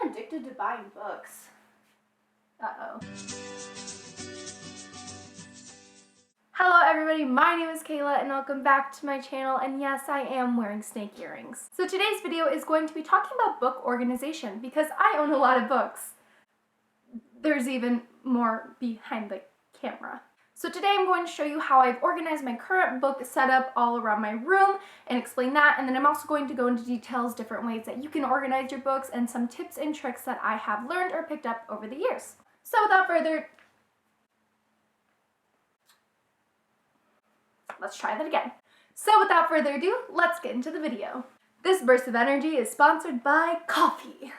I'm addicted to buying books. Uh-oh. Hello everybody, my name is Kayla and welcome back to my channel, and yes, I am wearing snake earrings. So today's video is going to be talking about book organization because I own a lot of books. There's even more behind the camera. So today I'm going to show you how I've organized my current book setup all around my room and explain that, and then I'm also going to go into details, different ways that you can organize your books, and some tips and tricks that I have learned or picked up over the years. So without further let's try that again. So without further ado, let's get into the video. This burst of energy is sponsored by coffee. If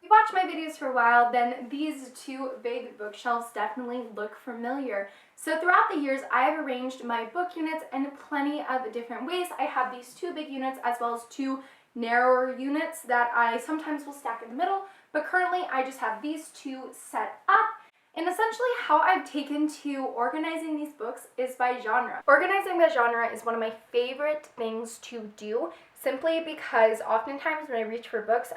you watch my videos for a while, then these two big bookshelves definitely look familiar. So throughout the years, I have arranged my book units in plenty of different ways. I have these two big units as well as two narrower units that I sometimes will stack in the middle, but currently I just have these two set up. And essentially how I've taken to organizing these books is by genre. Organizing by genre is one of my favorite things to do, simply because oftentimes when I reach for books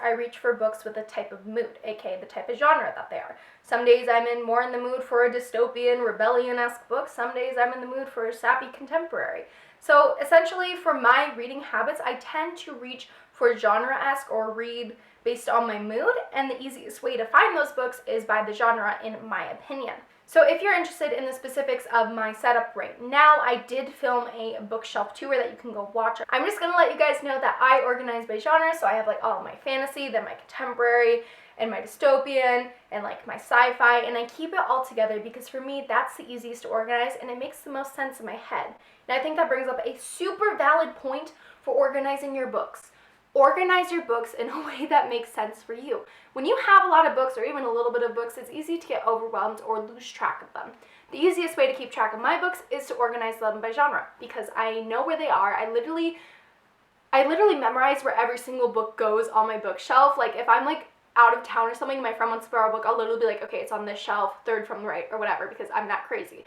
with a type of mood, aka the type of genre that they are. Some days I'm more in the mood for a dystopian, rebellion-esque book. Some days I'm in the mood for a sappy contemporary. So essentially for my reading habits, I tend to reach for genre-esque or read based on my mood, and the easiest way to find those books is by the genre, in my opinion. So if you're interested in the specifics of my setup right now, I did film a bookshelf tour that you can go watch. I'm just gonna let you guys know that I organize by genre, so I have like all of my fantasy, then my contemporary, and my dystopian, and like my sci-fi, and I keep it all together because for me, that's the easiest to organize and it makes the most sense in my head. And I think that brings up a super valid point for organizing your books. Organize your books in a way that makes sense for you. When you have a lot of books or even a little bit of books, it's easy to get overwhelmed or lose track of them. The easiest way to keep track of my books is to organize them by genre because I know where they are. I literally memorize where every single book goes on my bookshelf. Like if I'm like out of town or something and my friend wants to borrow a book, I'll literally be like, okay, it's on this shelf, third from the right or whatever, because I'm that crazy.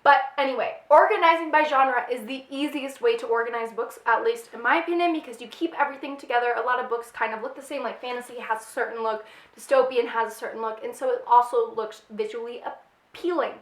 But anyway, organizing by genre is the easiest way to organize books, at least in my opinion, because you keep everything together. A lot of books kind of look the same, like fantasy has a certain look, dystopian has a certain look, and so it also looks visually appealing.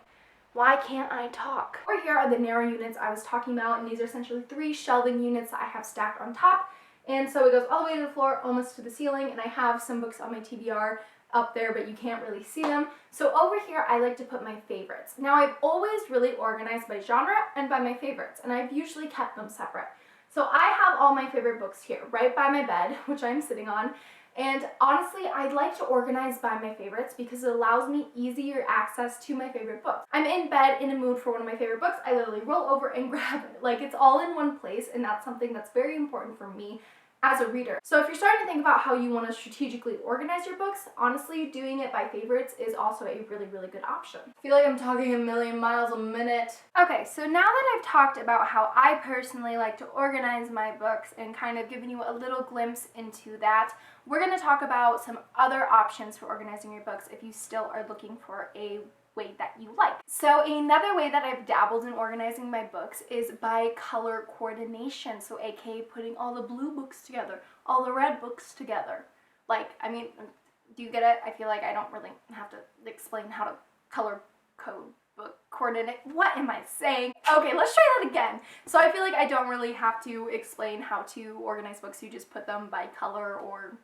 Why can't I talk? Over here are the narrow units I was talking about, and these are essentially 3 shelving units that I have stacked on top. And so it goes all the way to the floor, almost to the ceiling, and I have some books on my TBR up there, but you can't really see them. So over here, I like to put my favorites. Now, I've always really organized by genre and by my favorites, and I've usually kept them separate. So I have all my favorite books here, right by my bed, which I'm sitting on. And honestly, I like to organize by my favorites because it allows me easier access to my favorite books. I'm in bed in a mood for one of my favorite books, I literally roll over and grab it. Like, it's all in one place, and that's something that's very important for me as a reader. So if you're starting to think about how you want to strategically organize your books, honestly, doing it by favorites is also a really, really good option. I feel like I'm talking a million miles a minute. Okay, so now that I've talked about how I personally like to organize my books and kind of given you a little glimpse into that, we're going to talk about some other options for organizing your books if you still are looking for a way that you like. So another way that I've dabbled in organizing my books is by color coordination. So aka putting all the blue books together, all the red books together. Like, I mean, do you get it? I feel like I don't really have to explain how to color code book coordinate. What am I saying? Okay, let's try that again. So I feel like I don't really have to explain how to organize books. You just put them by color or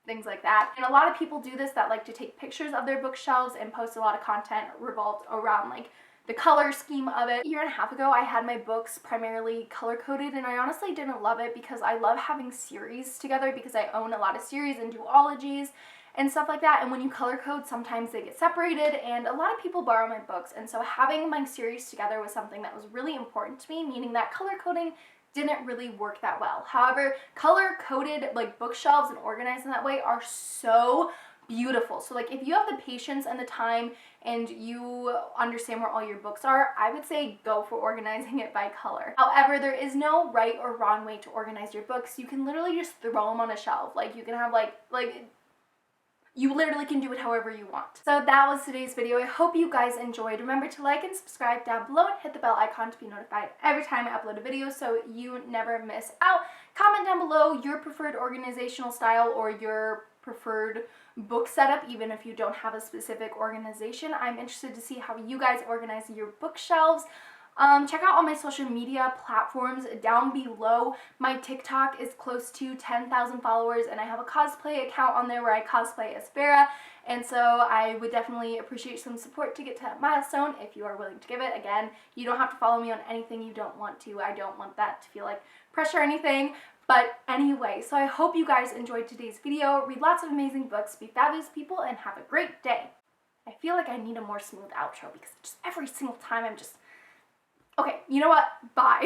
things like that. And a lot of people do this that like to take pictures of their bookshelves and post a lot of content revolved around like the color scheme of it. A year and a half ago, I had my books primarily color coded, and I honestly didn't love it because I love having series together because I own a lot of series and duologies and stuff like that. And when you color code, sometimes they get separated, and a lot of people borrow my books. And so having my series together was something that was really important to me, meaning that color coding didn't really work that well. However, color-coded like bookshelves and organized in that way are so beautiful. So like if you have the patience and the time and you understand where all your books are, I would say go for organizing it by color. However, there is no right or wrong way to organize your books. You can literally just throw them on a shelf. Like you can have like you literally can do it however you want. So that was today's video. I hope you guys enjoyed. Remember to like and subscribe down below and hit the bell icon to be notified every time I upload a video so you never miss out. Comment down below your preferred organizational style or your preferred book setup, even if you don't have a specific organization. I'm interested to see how you guys organize your bookshelves. Check out all my social media platforms down below. My TikTok is close to 10,000 followers, and I have a cosplay account on there where I cosplay as Feyre, and so I would definitely appreciate some support to get to that milestone if you are willing to give it. Again, you don't have to follow me on anything you don't want to. I don't want that to feel like pressure or anything. But anyway, so I hope you guys enjoyed today's video. Read lots of amazing books, be fabulous people, and have a great day. I feel like I need a more smooth outro because just every single time I'm just... Okay, you know what? Bye.